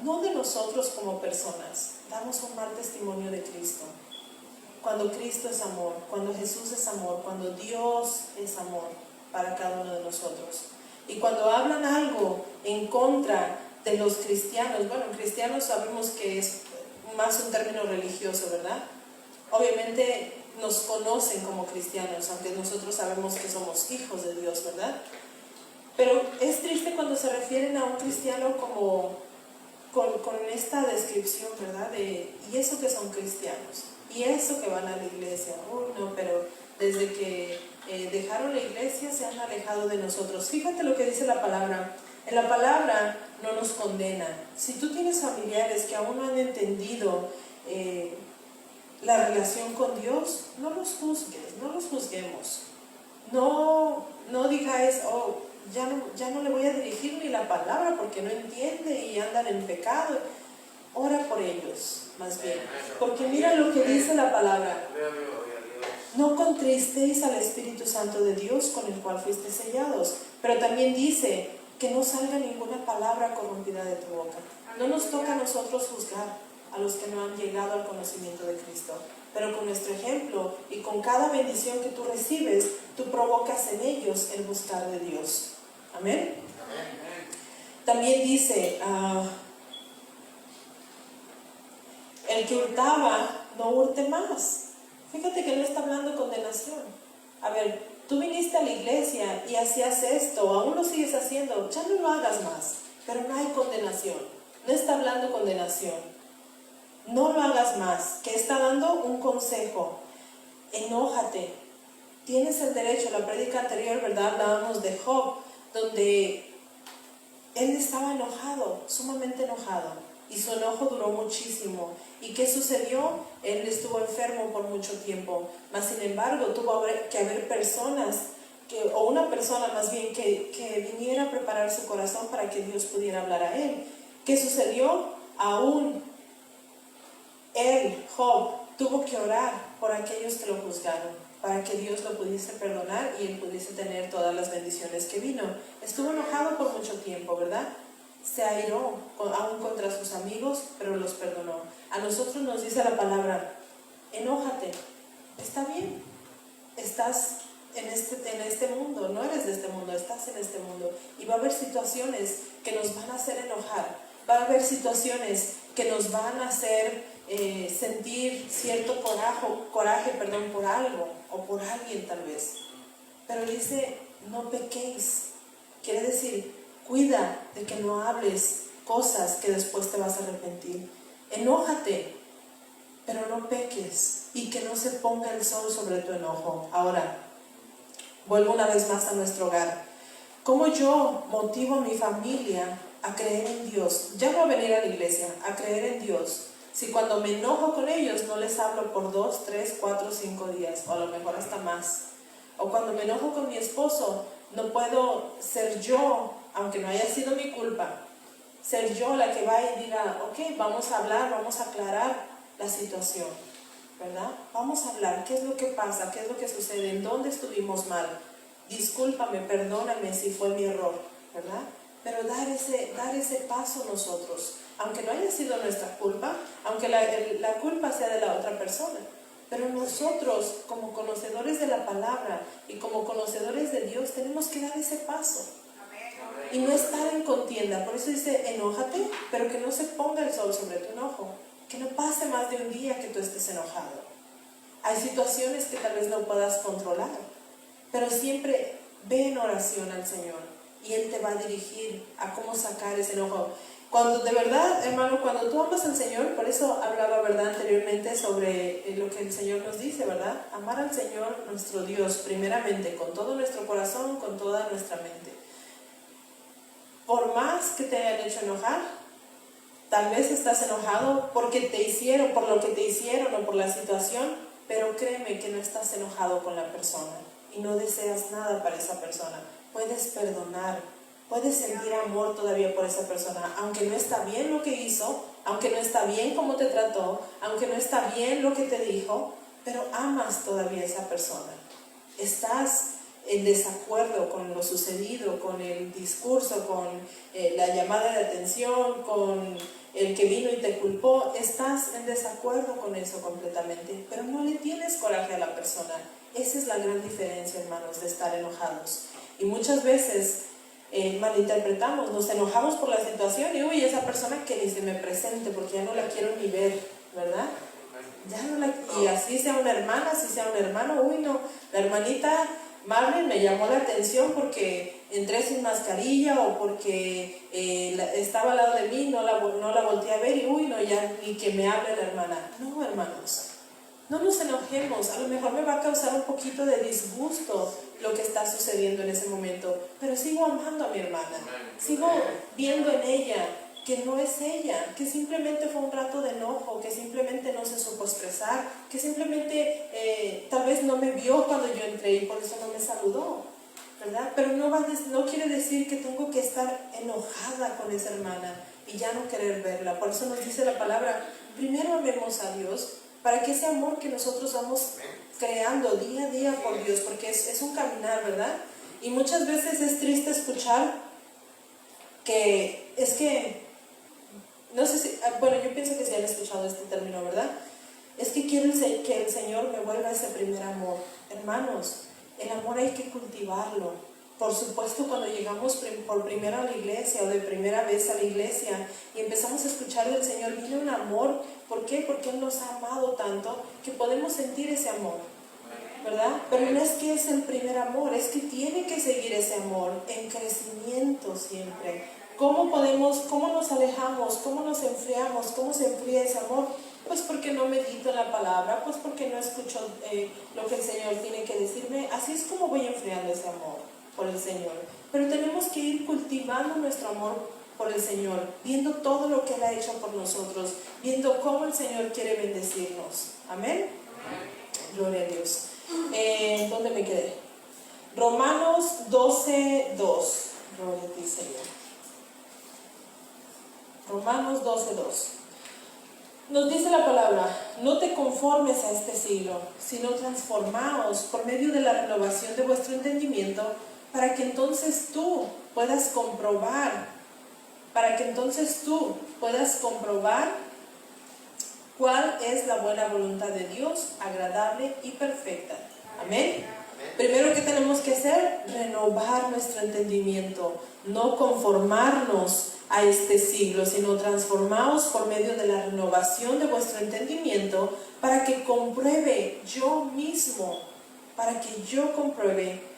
Speaker 1: no de nosotros como personas, damos un mal testimonio de Cristo. Cuando Cristo es amor, cuando Jesús es amor, cuando Dios es amor para cada uno de nosotros. Y cuando hablan algo en contra de los cristianos, bueno, cristianos sabemos que es más un término religioso, ¿verdad? Obviamente nos conocen como cristianos, aunque nosotros sabemos que somos hijos de Dios, ¿verdad? Pero es triste cuando se refieren a un cristiano como con esta descripción, ¿verdad? Y eso que son cristianos, y eso que van a la iglesia. Uy, no, pero desde que dejaron la iglesia se han alejado de nosotros. Fíjate lo que dice la palabra. En la palabra no nos condena. Si tú tienes familiares que aún no han entendido la relación con Dios, no los juzgues, no los juzguemos. No digas, oh, ya no le voy a dirigir ni la palabra porque no entiende y andan en pecado. Ora por ellos, más bien. Porque mira lo que dice la palabra. No contristéis al Espíritu Santo de Dios, con el cual fuiste sellados. Pero también dice que no salga ninguna palabra corrompida de tu boca. No nos toca a nosotros juzgar a los que no han llegado al conocimiento de Cristo. Pero con nuestro ejemplo y con cada bendición que tú recibes, tú provocas en ellos el buscar de Dios. Amén. También dice, el que hurtaba, no hurte más, Fíjate que no está hablando condenación. A ver, tú viniste a la iglesia y hacías esto, aún lo sigues haciendo, ya no lo hagas más, pero no hay condenación. No está hablando condenación. No lo hagas más, que está dando un consejo. Enójate. Tienes el derecho. La prédica anterior, ¿verdad? Hablábamos de Job, donde él estaba enojado, sumamente enojado, y su enojo duró muchísimo. ¿Y qué sucedió? Él estuvo enfermo por mucho tiempo, mas sin embargo tuvo que haber personas, o una persona más bien, que viniera a preparar su corazón para que Dios pudiera hablar a él. ¿Qué sucedió? Aún él, Job, tuvo que orar por aquellos que lo juzgaron, para que Dios lo pudiese perdonar y él pudiese tener todas las bendiciones que vino. Estuvo enojado por mucho tiempo, ¿verdad? Se airó aún contra sus amigos, pero los perdonó. A nosotros nos dice la palabra, enójate, está bien, estás en este mundo, no eres de este mundo, estás en este mundo. Y va a haber situaciones que nos van a hacer enojar, va a haber situaciones que nos van a hacer sentir cierto coraje por algo o por alguien tal vez. Pero dice, no pequéis. Quiere decir, cuida de que no hables cosas que después te vas a arrepentir. Enójate, pero no peques, y que no se ponga el sol sobre tu enojo. Ahora, vuelvo una vez más a nuestro hogar. ¿Cómo yo motivo a mi familia a creer en Dios? Ya no a venir a la iglesia, a creer en Dios. Si cuando me enojo con ellos no les hablo por 2, 3, 4, 5 días, o a lo mejor hasta más. O cuando me enojo con mi esposo, no puedo ser yo, aunque no haya sido mi culpa, ser yo la que va y diga, ok, vamos a hablar, vamos a aclarar la situación, ¿verdad? Vamos a hablar, ¿qué es lo que pasa? ¿Qué es lo que sucede? ¿En dónde estuvimos mal? Discúlpame, perdóname si fue mi error, ¿verdad? Pero dar ese paso nosotros, aunque no haya sido nuestra culpa, aunque la culpa sea de la otra persona, pero nosotros como conocedores de la palabra y como conocedores de Dios tenemos que dar ese paso y no estar en contienda. Por eso dice, enójate, pero que no se ponga el sol sobre tu enojo, que no pase más de un día que tú estés enojado. Hay situaciones que tal vez no puedas controlar, pero siempre ve en oración al Señor y Él te va a dirigir a cómo sacar ese enojo. Cuando de verdad, hermano, cuando tú amas al Señor, por eso hablaba, ¿verdad?, anteriormente sobre lo que el Señor nos dice, ¿verdad? Amar al Señor, nuestro Dios, primeramente, con todo nuestro corazón, con toda nuestra mente. Por más que te hayan hecho enojar, tal vez estás enojado porque te hicieron, por lo que te hicieron o por la situación, pero créeme que no estás enojado con la persona y no deseas nada para esa persona. Puedes perdonar, puedes sentir amor todavía por esa persona, aunque no está bien lo que hizo, aunque no está bien cómo te trató, aunque no está bien lo que te dijo, pero amas todavía a esa persona. Estás en desacuerdo con lo sucedido, con el discurso, con la llamada de atención, con el que vino y te culpó, estás en desacuerdo con eso completamente, pero no le tienes coraje a la persona. Esa es la gran diferencia, hermanos, de estar enojados. Y muchas veces malinterpretamos, nos enojamos por la situación y uy, esa persona que ni se me presente porque ya no la quiero ni ver, ¿verdad? Y así sea una hermana, así sea un hermano, uy no, la hermanita Marlene me llamó la atención porque entré sin mascarilla o porque estaba al lado de mí, no la volteé a ver y uy no, ya ni que me hable la hermana. No, hermanos, no nos enojemos, a lo mejor me va a causar un poquito de disgusto lo que está sucediendo en ese momento, pero sigo amando a mi hermana, sigo viendo en ella que no es ella, que simplemente fue un rato de enojo, que simplemente no se supo expresar, que simplemente tal vez no me vio cuando yo entré y por eso no me saludó, ¿verdad? Pero no quiere decir que tengo que estar enojada con esa hermana y ya no querer verla. Por eso nos dice la palabra, primero amemos a Dios, para que ese amor que nosotros vamos creando día a día por Dios, porque es un caminar, ¿verdad? Y muchas veces es triste escuchar que es que, no sé si, bueno, yo pienso que sí han escuchado este término, ¿verdad? Es que quiero que el Señor me vuelva ese primer amor. Hermanos, el amor hay que cultivarlo, Por supuesto, cuando llegamos por primera a la iglesia o de primera vez a la iglesia y empezamos a escuchar del Señor, viene un amor. ¿Por qué? Porque Él nos ha amado tanto que podemos sentir ese amor, ¿verdad? Pero no es que es el primer amor, es que tiene que seguir ese amor en crecimiento siempre. ¿Cómo nos alejamos, cómo nos enfriamos, cómo se enfría ese amor? Pues porque no medito en la palabra, pues porque no escucho lo que el Señor tiene que decirme. Así es como voy enfriando ese amor por el Señor. Pero tenemos que ir cultivando nuestro amor por el Señor, viendo todo lo que Él ha hecho por nosotros, viendo cómo el Señor quiere bendecirnos. Amén. Gloria a Dios. ¿Dónde me quedé? Romanos 12:2. Gloria a ti, Señor. Romanos 12:2. Nos dice la palabra: no te conformes a este siglo, sino transformaos por medio de la renovación de vuestro entendimiento, para que entonces tú puedas comprobar cuál es la buena voluntad de Dios, agradable y perfecta. Amén. Primero que tenemos que hacer, renovar nuestro entendimiento, no conformarnos a este siglo, sino transformaos por medio de la renovación de vuestro entendimiento, para que compruebe yo compruebe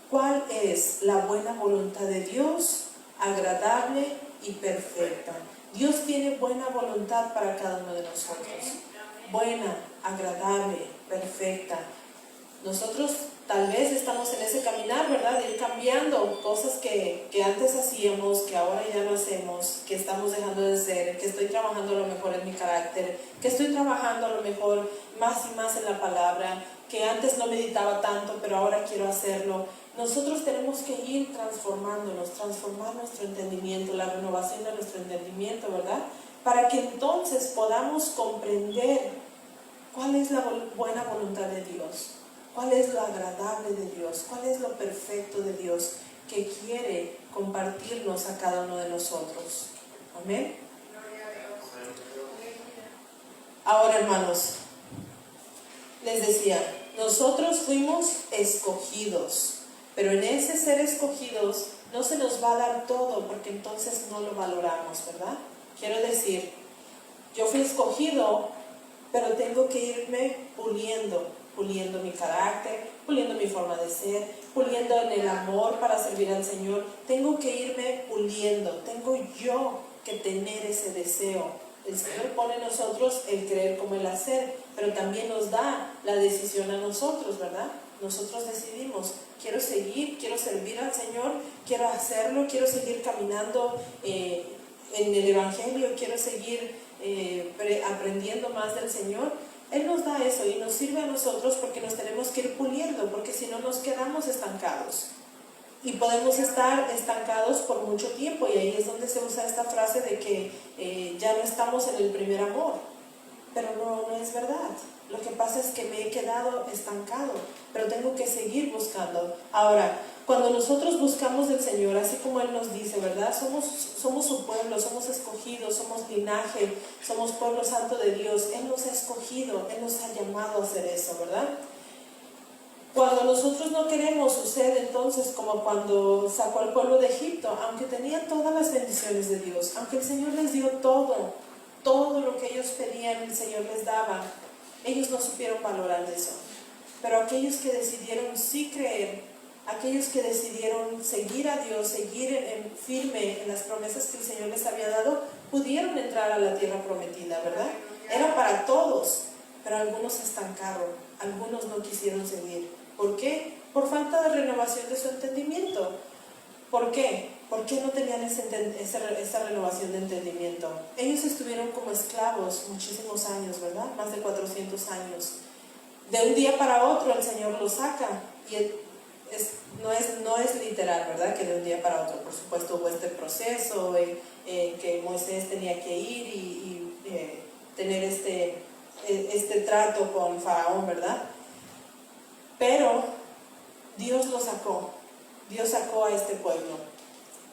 Speaker 1: cuál es la buena voluntad de Dios, agradable y perfecta. Dios tiene buena voluntad para cada uno de nosotros, buena, agradable, perfecta. Nosotros tal vez estamos en ese caminar, ¿verdad? De ir cambiando cosas que antes hacíamos, que ahora ya no hacemos, que estamos dejando de hacer, que estoy trabajando a lo mejor en mi carácter, que estoy trabajando a lo mejor más y más en la palabra, que antes no meditaba tanto, pero ahora quiero hacerlo. Nosotros tenemos que ir transformándonos, transformar nuestro entendimiento, la renovación de nuestro entendimiento, ¿verdad? Para que entonces podamos comprender cuál es la buena voluntad de Dios. ¿Cuál es lo agradable de Dios? ¿Cuál es lo perfecto de Dios que quiere compartirnos a cada uno de nosotros? Amén. Ahora, hermanos, les decía, nosotros fuimos escogidos, pero en ese ser escogidos no se nos va a dar todo, porque entonces no lo valoramos, ¿verdad? Quiero decir, yo fui escogido, pero tengo que irme puliendo mi carácter, puliendo mi forma de ser, puliendo en el amor para servir al Señor. Tengo que irme puliendo, tengo yo que tener ese deseo. El Señor pone en nosotros el querer como el hacer, pero también nos da la decisión a nosotros, ¿verdad? Nosotros decidimos, quiero servir al Señor, quiero hacerlo, quiero seguir caminando en el Evangelio, quiero seguir aprendiendo más del Señor. Él nos da eso y nos sirve a nosotros, porque nos tenemos que ir puliendo, porque si no nos quedamos estancados. Y podemos estar estancados por mucho tiempo, y ahí es donde se usa esta frase de que ya no estamos en el primer amor. Pero no es verdad. Lo que pasa es que me he quedado estancado, pero tengo que seguir buscando. Ahora, cuando nosotros buscamos del Señor, así como Él nos dice, ¿verdad? Somos su pueblo, somos escogidos, somos linaje, somos pueblo santo de Dios. Él nos ha escogido, Él nos ha llamado a hacer eso, ¿verdad? Cuando nosotros no queremos, sucede entonces como cuando sacó al pueblo de Egipto, aunque tenía todas las bendiciones de Dios, aunque el Señor les dio todo lo que ellos pedían, el Señor les daba, ellos no supieron valorar eso. Pero aquellos que decidieron sí creer, aquellos que decidieron seguir a Dios, seguir firme en las promesas que el Señor les había dado, pudieron entrar a la tierra prometida, ¿verdad? Era para todos, pero algunos se estancaron, algunos no quisieron seguir. ¿Por qué? Por falta de renovación de su entendimiento. ¿Por qué? ¿Por qué no tenían esa renovación de entendimiento? Ellos estuvieron como esclavos muchísimos años, ¿verdad? Más de 400 años. De un día para otro el Señor los saca, y no es literal, ¿verdad? Que de un día para otro, por supuesto, hubo este proceso que Moisés tenía que ir y tener este trato con Faraón, ¿verdad? Pero Dios lo sacó. Dios sacó a este pueblo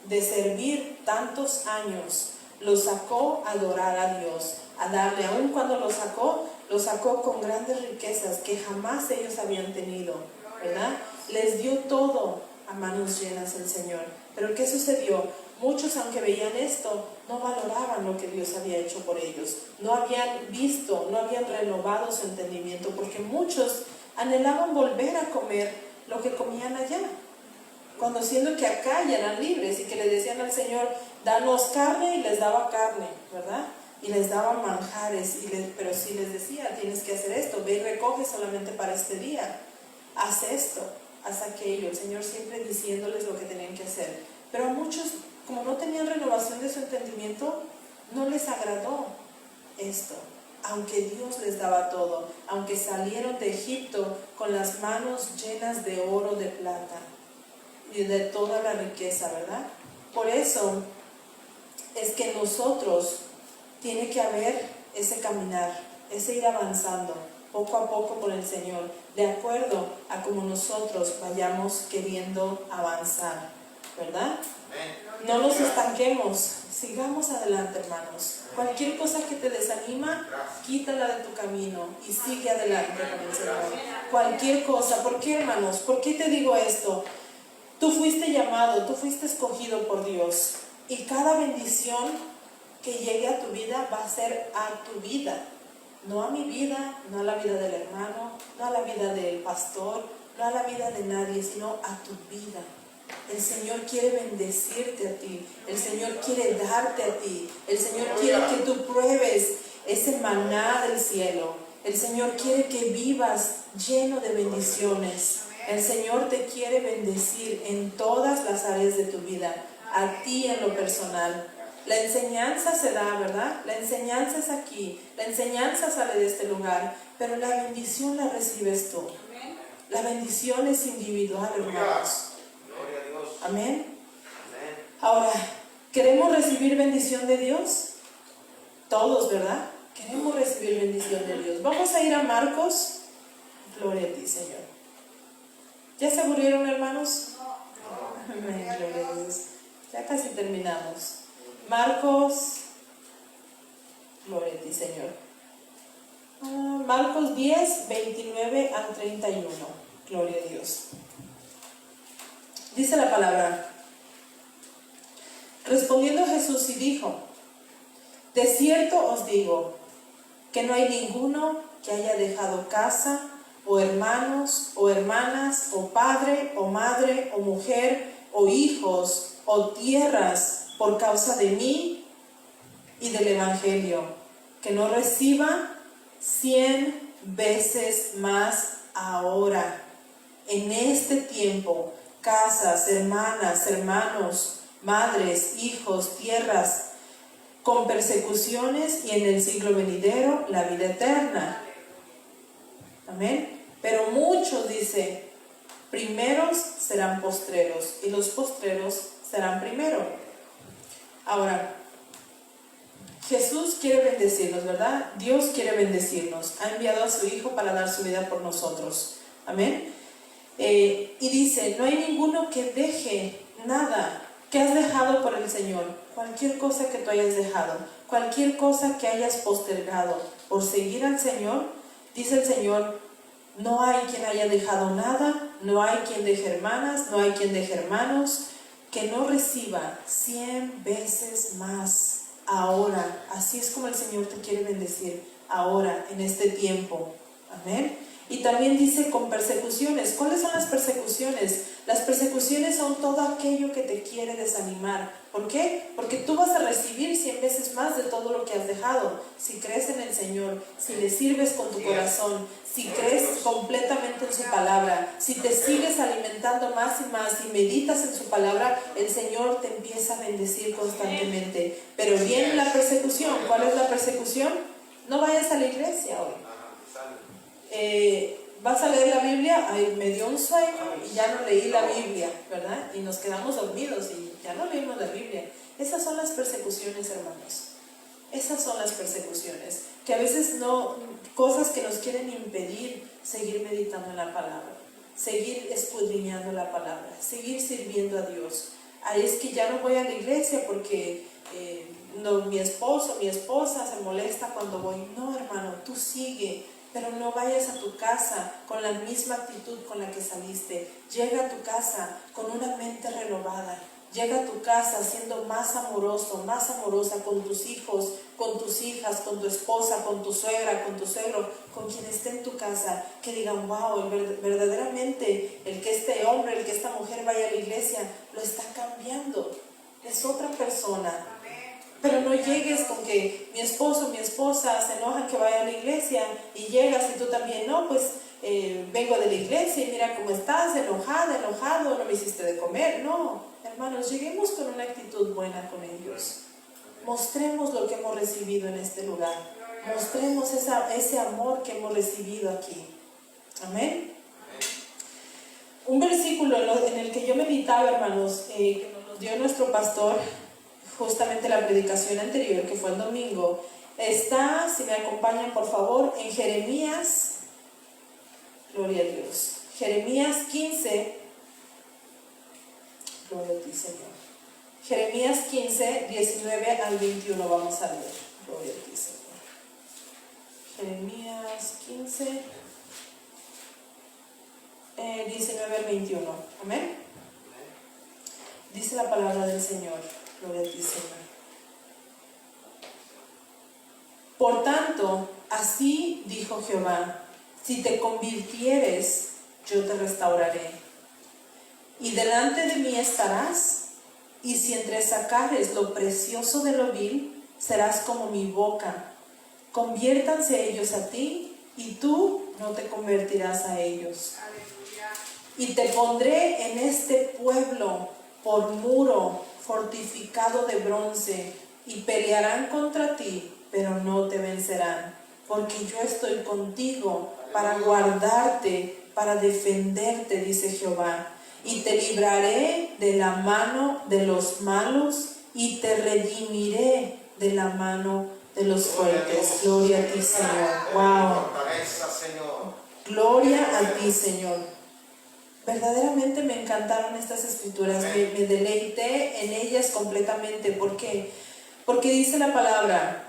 Speaker 1: de servir tantos años, lo sacó a adorar a Dios, a darle. Aun cuando lo sacó con grandes riquezas que jamás ellos habían tenido, ¿verdad? Les dio todo a manos llenas el Señor. Pero ¿qué sucedió? Muchos, aunque veían esto, no valoraban lo que Dios había hecho por ellos. No habían visto, no habían renovado su entendimiento, porque muchos anhelaban volver a comer lo que comían allá, cuando siendo que acá ya eran libres y que le decían al Señor, danos carne, y les daba carne, ¿verdad? Y les daba manjares, pero sí les decía, tienes que hacer esto, ve y recoge solamente para este día, haz esto, haz aquello. El Señor siempre diciéndoles lo que tenían que hacer. Pero a muchos, como no tenían renovación de su entendimiento, no les agradó esto. Aunque Dios les daba todo, aunque salieron de Egipto con las manos llenas de oro, de plata y de toda la riqueza, ¿verdad? Por eso es que nosotros tiene que haber ese caminar, ese ir avanzando poco a poco por el Señor, de acuerdo a como nosotros vayamos queriendo avanzar, ¿verdad? No nos estanquemos, sigamos adelante, hermanos. Cualquier cosa que te desanima, quítala de tu camino y sigue adelante con el Señor. Cualquier cosa. ¿Por qué, hermanos? ¿Por qué te digo esto? Tú fuiste llamado, tú fuiste escogido por Dios, y cada bendición que llegue a tu vida va a ser a tu vida, no a mi vida, no a la vida del hermano, no a la vida del pastor, no a la vida de nadie, sino a tu vida. El Señor quiere bendecirte a ti, el Señor quiere darte a ti, el Señor quiere que tú pruebes ese maná del cielo, el Señor quiere que vivas lleno de bendiciones. El Señor te quiere bendecir en todas las áreas de tu vida, a ti en lo personal. La enseñanza se da, ¿verdad? La enseñanza es aquí, la enseñanza sale de este lugar, pero la bendición la recibes tú. La bendición es individual, hermanos. Amén. Ahora, ¿queremos recibir bendición de Dios? Todos, ¿verdad? Queremos recibir bendición de Dios. Vamos a ir a Marcos. Gloria a ti, Señor. ¿Ya se aburrieron, hermanos? Amén, gloria a Dios. Ya casi terminamos. Marcos, gloria a ti, Señor. Marcos 10, 29 al 31. Gloria a Dios. Dice la palabra: respondiendo Jesús y dijo, de cierto os digo, que no hay ninguno que haya dejado casa, o hermanos, o hermanas, o padre, o madre, o mujer, o hijos, o tierras, por causa de mí y del Evangelio, que no reciba 100 veces más ahora, en este tiempo, casas, hermanas, hermanos, madres, hijos, tierras, con persecuciones, y en el siglo venidero la vida eterna. Amén. Pero muchos, dice, primeros serán postreros, y los postreros serán primero. Ahora, Jesús quiere bendecirnos, ¿verdad? Dios quiere bendecirnos. Ha enviado a su Hijo para dar su vida por nosotros. Amén. Y dice, no hay ninguno que deje nada que has dejado por el Señor. Cualquier cosa que tú hayas dejado, cualquier cosa que hayas postergado por seguir al Señor, dice el Señor, no hay quien haya dejado nada, no hay quien deje hermanas, no hay quien deje hermanos, que no reciba 100 veces más ahora. Así es como el Señor te quiere bendecir ahora, en este tiempo. Amén. Y también dice con persecuciones. ¿Cuáles son las persecuciones? Las persecuciones son todo aquello que te quiere desanimar. ¿Por qué? Porque tú vas a recibir 100 veces más de todo lo que has dejado. Si crees en el Señor, si le sirves con tu corazón, si crees completamente en su palabra, si te sigues alimentando más y más y meditas en su palabra, el Señor te empieza a bendecir constantemente. Pero viene la persecución. ¿Cuál es la persecución? No vayas a la iglesia hoy. Vas a leer la Biblia, ay, me dio un sueño y ya no leí la Biblia, ¿verdad? Y nos quedamos dormidos y ya no leímos la Biblia. Esas son las persecuciones, hermanos. Esas son las persecuciones, que a veces no, cosas que nos quieren impedir seguir meditando en la palabra, seguir escudriñando la palabra, seguir sirviendo a Dios. Ahí es que ya no voy a la iglesia porque no, mi esposo, mi esposa se molesta cuando voy. No, hermano, tú sigue pero no vayas a tu casa con la misma actitud con la que saliste. Llega a tu casa con una mente renovada. Llega a tu casa siendo más amoroso, más amorosa con tus hijos, con tus hijas, con tu esposa, con tu suegra, con tu suegro, con quien esté en tu casa. Que digan, wow, verdaderamente el que este hombre, el que esta mujer vaya a la iglesia, lo está cambiando. Es otra persona. Pero no llegues con que mi esposo, mi esposa se enojan que vaya a la iglesia y llegas y tú también, no, pues vengo de la iglesia y mira cómo estás, enojada, enojado, no me hiciste de comer. No, hermanos, lleguemos con una actitud buena con ellos. Mostremos lo que hemos recibido en este lugar. Mostremos ese amor que hemos recibido aquí. Amén. Un versículo en el que yo meditaba, hermanos, que nos dio nuestro pastor, justamente la predicación anterior, que fue el domingo, está, si me acompañan por favor, en Jeremías, gloria a Dios, Jeremías 15, gloria a ti, Señor. Jeremías 15, 19 al 21, vamos a leer, gloria a ti, Señor. Jeremías 15, 19 al 21, amén. Dice la palabra del Señor. Gloria a ti, Señor. Por tanto, así dijo Jehová: si te convirtieres, yo te restauraré, y delante de mí estarás, y si entresacares lo precioso de lo vil, serás como mi boca. Conviértanse ellos a ti, y tú no te convertirás a ellos. Y te pondré en este pueblo por muro fortificado de bronce, y pelearán contra ti, pero no te vencerán, porque yo estoy contigo para guardarte, para defenderte, dice Jehová. Y te libraré de la mano de los malos, y te redimiré de la mano de los fuertes. Gloria a ti, Señor. Wow. Gloria a ti, Señor. Verdaderamente me encantaron estas escrituras, me deleité en ellas completamente. ¿Por qué? Porque dice la palabra,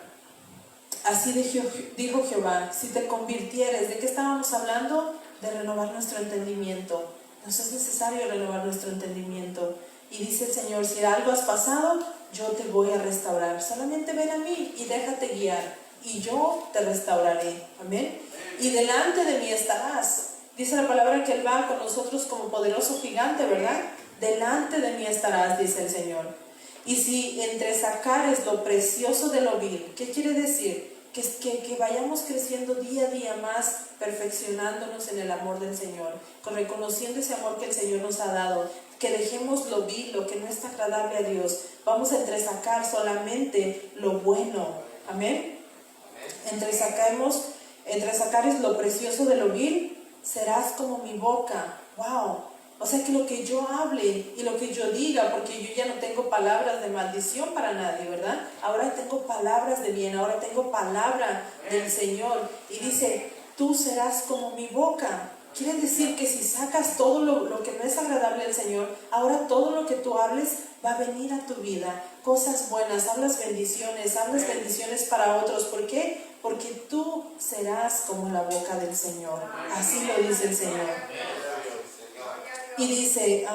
Speaker 1: así dijo Jehová: si te convirtieres, ¿de qué estábamos hablando? De renovar nuestro entendimiento. Nos es necesario renovar nuestro entendimiento. Y dice el Señor: si algo has pasado, yo te voy a restaurar. Solamente ven a mí y déjate guiar, y yo te restauraré. Amén. Y delante de mí estarás. Dice la palabra que Él va con nosotros como poderoso gigante, ¿verdad? Delante de mí estarás, dice el Señor. Y si entresacares lo precioso de lo vil, ¿qué quiere decir? Que vayamos creciendo día a día más, perfeccionándonos en el amor del Señor, reconociendo ese amor que el Señor nos ha dado, que dejemos lo vil, lo que no está agradable a Dios. Vamos a entresacar solamente lo bueno. Amén. Entresacares lo precioso de lo vil, serás como mi boca. Wow. O sea que lo que yo hable y lo que yo diga, porque yo ya no tengo palabras de maldición para nadie, ¿verdad? Ahora tengo palabras de bien, ahora tengo palabra del Señor. Y dice, tú serás como mi boca. Quiere decir que si sacas todo lo que no es agradable al Señor, ahora todo lo que tú hables va a venir a tu vida. Cosas buenas, hablas bendiciones para otros. ¿Por qué? Porque tú serás como la boca del Señor. Así lo dice el Señor. Y dice,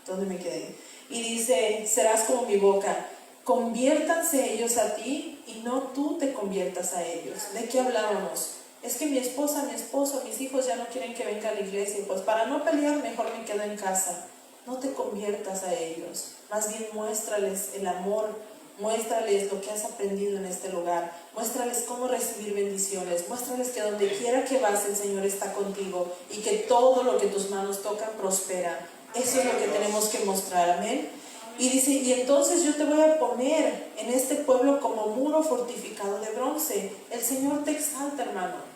Speaker 1: ¿dónde me quedé? Y dice, serás como mi boca. Conviértanse ellos a ti y no tú te conviertas a ellos. ¿De qué hablábamos? Es que mi esposa, mi esposo, mis hijos ya no quieren que venga a la iglesia. Pues para no pelear mejor me quedo en casa. No te conviertas a ellos. Más bien muéstrales el amor. Muéstrales lo que has aprendido en este lugar. Muéstrales cómo recibir bendiciones. Muéstrales que donde quiera que vas el Señor está contigo y que todo lo que tus manos tocan prospera. Eso es lo que tenemos que mostrar. Amén. Y dice, y entonces yo te voy a poner en este pueblo como muro fortificado de bronce. El Señor te exalta, hermano.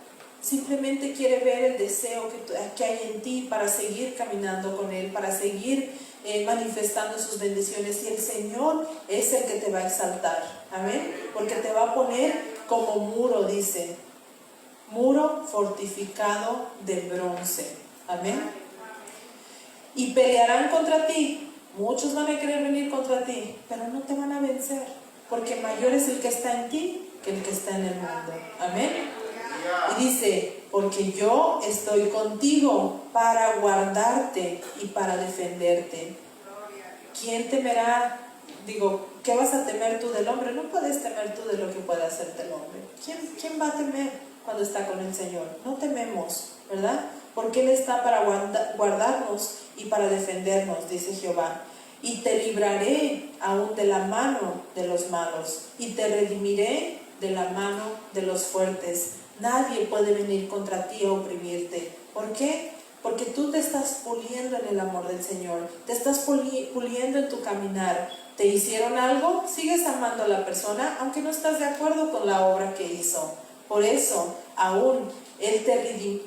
Speaker 1: Simplemente quiere ver el deseo que hay en ti para seguir caminando con Él, para seguir manifestando sus bendiciones. Y el Señor es el que te va a exaltar. Amén. Porque te va a poner como muro, dice. Muro fortificado de bronce. Amén. Y pelearán contra ti. Muchos van a querer venir contra ti, pero no te van a vencer, porque mayor es el que está en ti que el que está en el mundo. Amén. Y dice, porque yo estoy contigo para guardarte y para defenderte. ¿Quién temerá? Digo, ¿qué vas a temer tú del hombre? No puedes temer tú de lo que puede hacerte el hombre. ¿Quién va a temer cuando está con el Señor? No tememos, ¿verdad? Porque Él está para guardarnos y para defendernos, dice Jehová. Y te libraré aún de la mano de los malos, y te redimiré de la mano de los fuertes. Nadie puede venir contra ti a oprimirte. ¿Por qué? Porque tú te estás puliendo en el amor del Señor, te estás puliendo en tu caminar. ¿Te hicieron algo? Sigues amando a la persona, aunque no estás de acuerdo con la obra que hizo. Por eso, aún Él te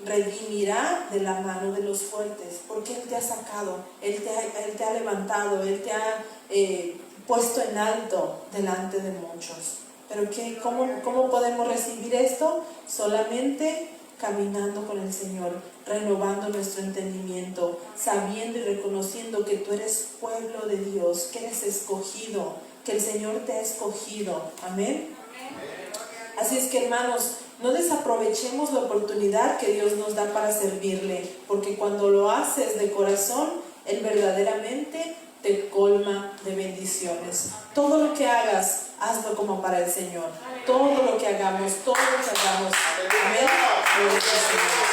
Speaker 1: redimirá de la mano de los fuertes, porque Él te ha sacado, Él te ha levantado, Él te ha puesto en alto delante de muchos. Pero ¿cómo podemos recibir esto? Solamente caminando con el Señor, renovando nuestro entendimiento, sabiendo y reconociendo que tú eres pueblo de Dios, que eres escogido, que el Señor te ha escogido. Amén. Así es que, hermanos, no desaprovechemos la oportunidad que Dios nos da para servirle, porque cuando lo haces de corazón, Él verdaderamente te colma de bendiciones. Todo lo que hagas, hazlo como para el Señor. Todo lo que hagamos, todo lo que hagamos. Amén. Gloria al Señor.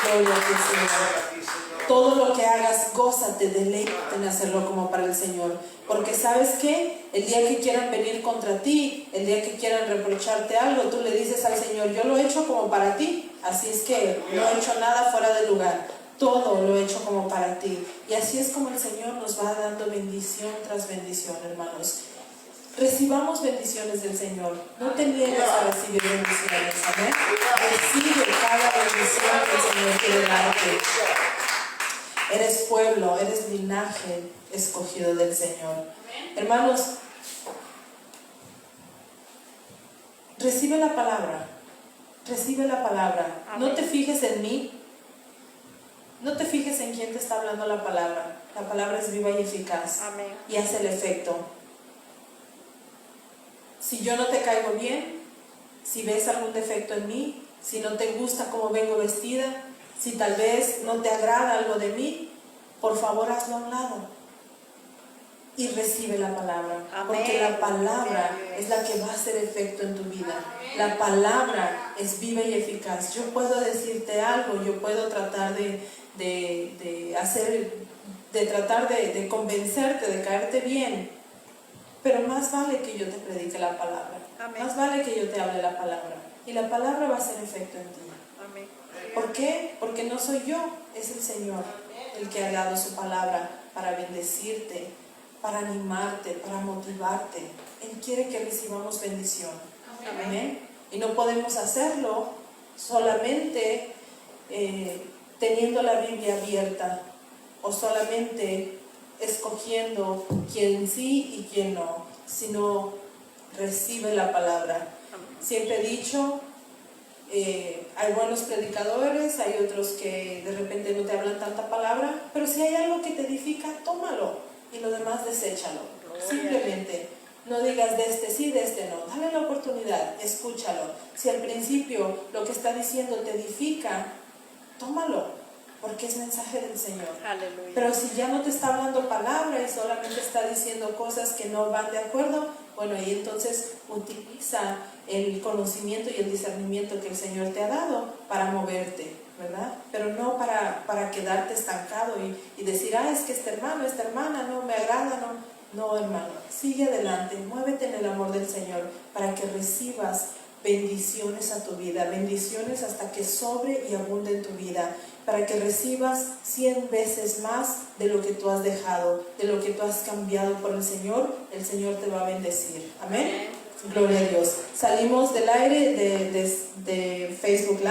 Speaker 1: Gloria al Señor. Todo lo que hagas, gózate, deleítate en hacerlo como para el Señor. Porque ¿sabes qué? El día que quieran venir contra ti, el día que quieran reprocharte algo, tú le dices al Señor, yo lo he hecho como para ti. Así es que no he hecho nada fuera de lugar. Todo lo he hecho como para ti. Y así es como el Señor nos va dando bendición tras bendición, hermanos. Recibamos bendiciones del Señor. No te niegues a recibir bendiciones. Amén. Recibe cada bendición que el Señor quiere darte. Eres pueblo, eres linaje escogido del Señor. Hermanos, recibe la palabra. Recibe la palabra. No te fijes en mí. No te fijes en quién te está hablando la palabra. La palabra es viva y eficaz.
Speaker 2: Amén.
Speaker 1: Y hace el efecto. Si yo no te caigo bien, si ves algún defecto en mí, si no te gusta cómo vengo vestida, si tal vez no te agrada algo de mí, por favor hazlo a un lado y recibe la palabra.
Speaker 2: Amén.
Speaker 1: Porque la palabra
Speaker 2: Amén.
Speaker 1: es la que va a hacer efecto en tu vida. La palabra es viva y eficaz. Yo puedo decirte algo, yo puedo tratar de convencerte, de caerte bien, pero más vale que yo te predique la palabra.
Speaker 2: Amén.
Speaker 1: Más vale que yo te hable la palabra, y la palabra va a hacer efecto en ti.
Speaker 2: Amén.
Speaker 1: ¿Por qué? Porque no soy yo, es el Señor el que ha dado su palabra para bendecirte, para animarte, para motivarte. Él quiere que recibamos bendición. Amén. Y no podemos hacerlo solamente teniendo la Biblia abierta, o solamente escogiendo quién sí y quién no, sino recibe la palabra. Siempre he dicho, hay buenos predicadores, hay otros que de repente no te hablan tanta palabra, pero si hay algo que te edifica, tómalo, y lo demás deséchalo. Simplemente no digas de este sí, de este no. Dale la oportunidad, escúchalo. Si al principio lo que está diciendo te edifica, tómalo, porque es mensaje del Señor.
Speaker 2: Aleluya.
Speaker 1: Pero si ya no te está hablando palabra y solamente está diciendo cosas que no van de acuerdo, bueno, y entonces utiliza el conocimiento y el discernimiento que el Señor te ha dado para moverte, ¿verdad? Pero no para quedarte estancado y decir, es que este hermano, esta hermana no me agrada, no. No, hermano, sigue adelante, muévete en el amor del Señor para que recibas bendiciones a tu vida, bendiciones hasta que sobre y abunde en tu vida, para que recibas 100 veces más de lo que tú has dejado, de lo que tú has cambiado por el Señor te va a bendecir. Amén. Gloria a Dios. Salimos del aire de Facebook Live.